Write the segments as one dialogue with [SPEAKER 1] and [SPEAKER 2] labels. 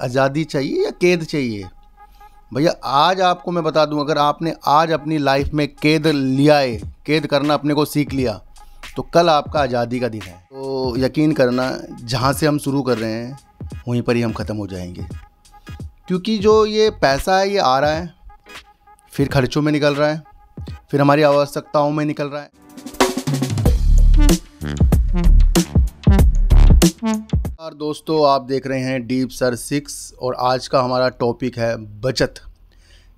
[SPEAKER 1] आज़ादी चाहिए या कैद चाहिए? भैया आज आपको मैं बता दूं, अगर आपने आज अपनी लाइफ में कैद लिया है, कैद करना अपने को सीख लिया, तो कल आपका आज़ादी का दिन है। तो यकीन करना, जहां से हम शुरू कर रहे हैं वहीं पर ही हम ख़त्म हो जाएंगे। क्योंकि जो ये पैसा है ये आ रहा है, फिर खर्चों में निकल रहा है, फिर हमारी आवश्यकताओं में निकल रहा है। और दोस्तों, आप देख रहे हैं डीप सर 6 और आज का हमारा टॉपिक है बचत।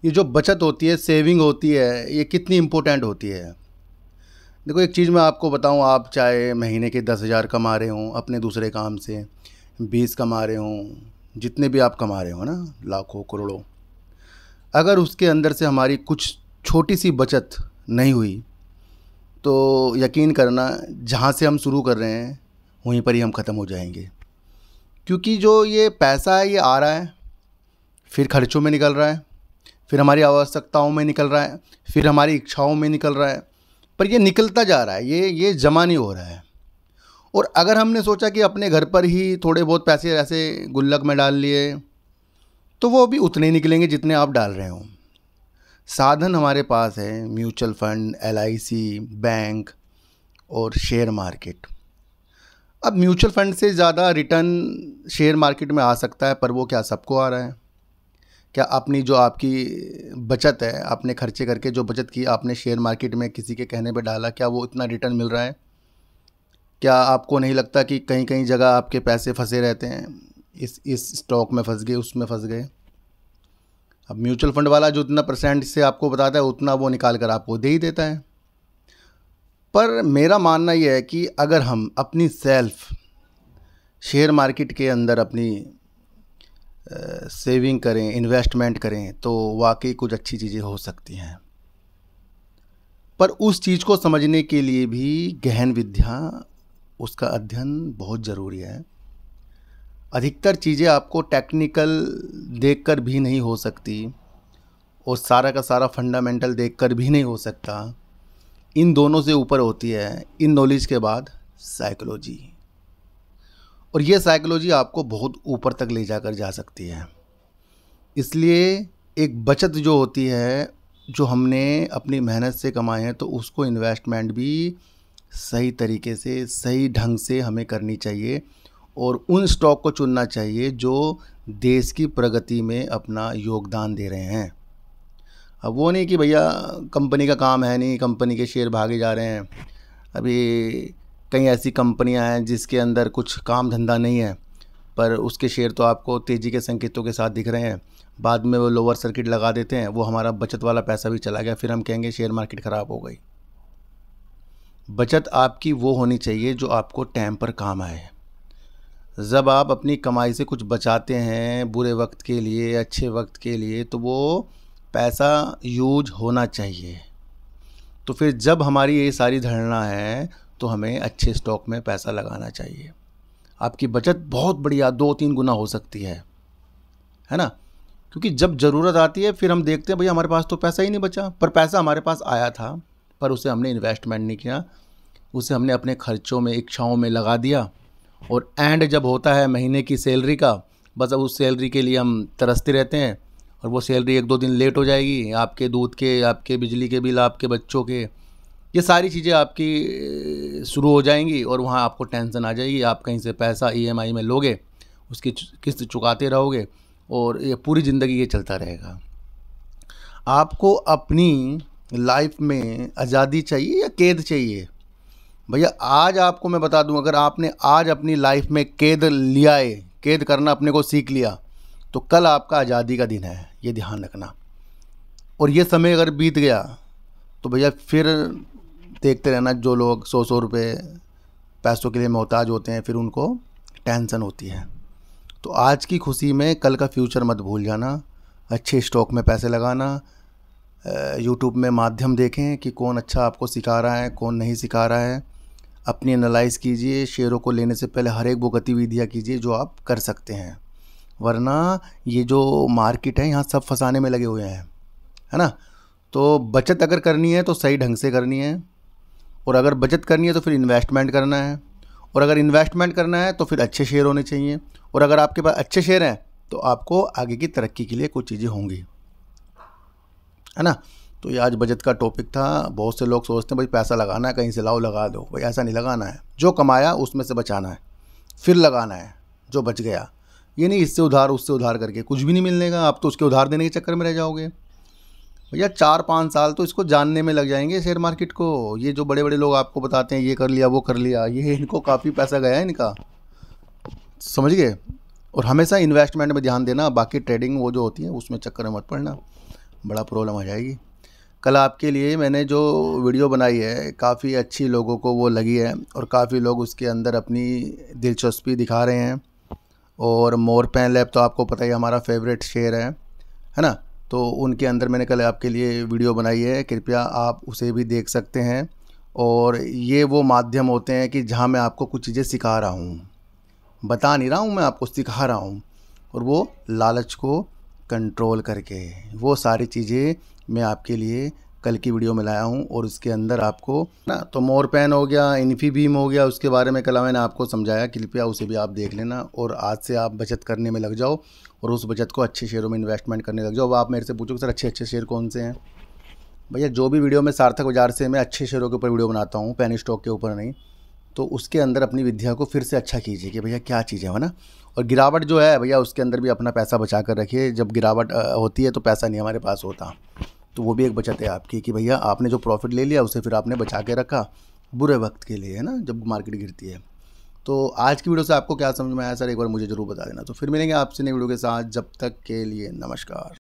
[SPEAKER 1] ये जो बचत होती है, सेविंग होती है, ये कितनी इम्पोर्टेंट होती है। देखो, एक चीज़ मैं आपको बताऊं, आप चाहे महीने के 10,000 कमा रहे हों अपने दूसरे काम से, 20 कमा रहे हों, जितने भी आप कमा रहे हो ना, लाखों करोड़ों, अगर उसके अंदर से हमारी कुछ छोटी सी बचत नहीं हुई तो यकीन करना, जहाँ से हम शुरू कर रहे हैं वहीं पर ही हम ख़त्म हो जाएंगे। क्योंकि जो ये पैसा है ये आ रहा है, फिर खर्चों में निकल रहा है, फिर हमारी आवश्यकताओं में निकल रहा है, फिर हमारी इच्छाओं में निकल रहा है, पर ये निकलता जा रहा है, ये जमा नहीं हो रहा है। और अगर हमने सोचा कि अपने घर पर ही थोड़े बहुत पैसे ऐसे गुल्लक में डाल लिए, तो वो भी उतने ही निकलेंगे जितने आप डाल रहे हो। साधन हमारे पास है म्यूचुअल फंड, LIC, बैंक और शेयर मार्केट। अब म्यूचुअल फंड से ज़्यादा रिटर्न शेयर मार्केट में आ सकता है, पर वो क्या सबको आ रहा है? क्या अपनी जो आपकी बचत है, आपने खर्चे करके जो बचत की आपने शेयर मार्केट में किसी के कहने पे डाला, क्या वो इतना रिटर्न मिल रहा है? क्या आपको नहीं लगता कि कहीं कहीं जगह आपके पैसे फंसे रहते हैं, इस स्टॉक में फंस गए, उसमें फंस गए। अब म्यूचुअल फंड वाला जो इतना परसेंट से आपको बताता है उतना वो निकाल कर आपको दे ही देता है। पर मेरा मानना ये है कि अगर हम अपनी सेल्फ शेयर मार्केट के अंदर अपनी सेविंग करें, इन्वेस्टमेंट करें, तो वाकई कुछ अच्छी चीज़ें हो सकती हैं। पर उस चीज़ को समझने के लिए भी गहन विद्या, उसका अध्ययन बहुत ज़रूरी है। अधिकतर चीज़ें आपको टेक्निकल देखकर भी नहीं हो सकती और सारा का सारा फंडामेंटल देखकर भी नहीं हो सकता। इन दोनों से ऊपर होती है, इन नॉलेज के बाद, साइकोलॉजी। और ये साइकोलॉजी आपको बहुत ऊपर तक ले जाकर जा सकती है। इसलिए एक बचत जो होती है, जो हमने अपनी मेहनत से कमाए हैं, तो उसको इन्वेस्टमेंट भी सही तरीके से, सही ढंग से हमें करनी चाहिए और उन स्टॉक को चुनना चाहिए जो देश की प्रगति में अपना योगदान दे रहे हैं। अब वो नहीं कि भैया कंपनी का काम है नहीं, कंपनी के शेयर भागे जा रहे हैं। अभी कई ऐसी कंपनियां हैं जिसके अंदर कुछ काम धंधा नहीं है, पर उसके शेयर तो आपको तेज़ी के संकेतों के साथ दिख रहे हैं। बाद में वो लोअर सर्किट लगा देते हैं, वो हमारा बचत वाला पैसा भी चला गया, फिर हम कहेंगे शेयर मार्केट ख़राब हो गई। बचत आपकी वो होनी चाहिए जो आपको टाइम पर काम आए। जब आप अपनी कमाई से कुछ बचाते हैं बुरे वक्त के लिए, अच्छे वक्त के लिए, तो वो पैसा यूज होना चाहिए। तो फिर जब हमारी ये सारी धारणा है तो हमें अच्छे स्टॉक में पैसा लगाना चाहिए। आपकी बचत बहुत बढ़िया 2-3 गुना हो सकती है ना? क्योंकि जब ज़रूरत आती है फिर हम देखते हैं भैया हमारे पास तो पैसा ही नहीं बचा, पर पैसा हमारे पास आया था, पर उसे हमने इन्वेस्टमेंट नहीं किया, उसे हमने अपने खर्चों में, इच्छाओं में लगा दिया। और एंड जब होता है महीने की सैलरी का, बस अब उस सैलरी के लिए हम तरसते रहते हैं और वो सैलरी 1-2 दिन लेट हो जाएगी। आपके दूध के, आपके बिजली के बिल, आपके बच्चों के, ये सारी चीज़ें आपकी शुरू हो जाएंगी और वहाँ आपको टेंशन आ जाएगी। आप कहीं से पैसा EMI में लोगे, उसकी किस्त चुकाते रहोगे और ये पूरी ज़िंदगी ये चलता रहेगा। आपको अपनी लाइफ में आज़ादी चाहिए या कैद चाहिए? भैया आज आपको मैं बता दूं, अगर आपने आज अपनी लाइफ में कैद लिया है, कैद करना अपने को सीख लिया, तो कल आपका आज़ादी का दिन है, ये ध्यान रखना। और ये समय अगर बीत गया तो भैया फिर देखते रहना, जो लोग 100-100 रुपये पैसों के लिए मोहताज होते हैं, फिर उनको टेंशन होती है। तो आज की खुशी में कल का फ्यूचर मत भूल जाना। अच्छे स्टॉक में पैसे लगाना, यूट्यूब में माध्यम देखें कि कौन अच्छा आपको सिखा रहा है, कौन नहीं सिखा रहा है। अपनी एनालाइज़ कीजिए, शेयरों को लेने से पहले हर एक वो गतिविधियाँ कीजिए जो आप कर सकते हैं, वरना ये जो मार्केट है यहाँ सब फंसाने में लगे हुए हैं, है ना? तो बचत अगर करनी है तो सही ढंग से करनी है, और अगर बचत करनी है तो फिर इन्वेस्टमेंट करना है, और अगर इन्वेस्टमेंट करना है तो फिर अच्छे शेयर होने चाहिए, और अगर आपके पास अच्छे शेयर हैं तो आपको आगे की तरक्की के लिए कुछ चीज़ें होंगी, है ना। तो ये आज बचत का टॉपिक था। बहुत से लोग सोचते हैं भाई पैसा लगाना है, कहीं से लाओ लगा दो। भाई ऐसा नहीं लगाना है, जो कमाया उसमें से बचाना है, फिर लगाना है जो बच गया। ये नहीं इससे उधार उससे उधार करके कुछ भी नहीं मिलने का, आप तो उसके उधार देने के चक्कर में रह जाओगे। भैया 4-5 साल तो इसको जानने में लग जाएंगे शेयर मार्केट को। ये जो बड़े बड़े लोग आपको बताते हैं ये कर लिया वो कर लिया, ये इनको काफ़ी पैसा गया है इनका, समझ गए। और हमेशा इन्वेस्टमेंट में ध्यान देना, बाकी ट्रेडिंग वो जो होती है उसमें चक्कर में मत पड़ना, बड़ा प्रॉब्लम आ जाएगी। कल आपके लिए मैंने जो वीडियो बनाई है काफ़ी अच्छी लोगों को वो लगी है, और काफ़ी लोग उसके अंदर अपनी दिलचस्पी दिखा रहे हैं। और मोरपैन लैब तो आपको पता ही हमारा फेवरेट शेयर है ना। तो उनके अंदर मैंने कल आपके लिए वीडियो बनाई है, कृपया आप उसे भी देख सकते हैं। और ये वो माध्यम होते हैं कि जहाँ मैं आपको कुछ चीज़ें सिखा रहा हूँ, बता नहीं रहा हूँ, मैं आपको सिखा रहा हूँ। और वो लालच को कंट्रोल करके वो सारी चीज़ें मैं आपके लिए कल की वीडियो में लाया हूँ। और उसके अंदर आपको ना, तो मोरपैन हो गया, इन्फीबीम हो गया, उसके बारे में कल मैंने आपको समझाया, कृपया उसे भी आप देख लेना। और आज से आप बचत करने में लग जाओ और उस बचत को अच्छे शेयरों में इन्वेस्टमेंट करने लग जाओ। अब आप मेरे से पूछो सर अच्छे अच्छे शेयर कौन से हैं। भैया जो भी वीडियो मैं सार्थक बाजार से मैं अच्छे शेयरों के ऊपर वीडियो बनाता हूँ, पेनी स्टॉक के ऊपर नहीं, तो उसके अंदर अपनी विद्या को फिर से अच्छा कीजिए कि भैया क्या चीज़ है ना। और गिरावट जो है भैया उसके अंदर भी अपना पैसा बचा कर रखिए। जब गिरावट होती है तो पैसा नहीं हमारे पास होता, तो वो भी एक बचत है आपकी कि भैया आपने जो प्रॉफिट ले लिया उसे फिर आपने बचा के रखा बुरे वक्त के लिए, है ना, जब मार्केट गिरती है। तो आज की वीडियो से आपको क्या समझ में आया सर, एक बार मुझे ज़रूर बता देना। तो फिर मिलेंगे आपसे नई वीडियो के साथ, जब तक के लिए नमस्कार।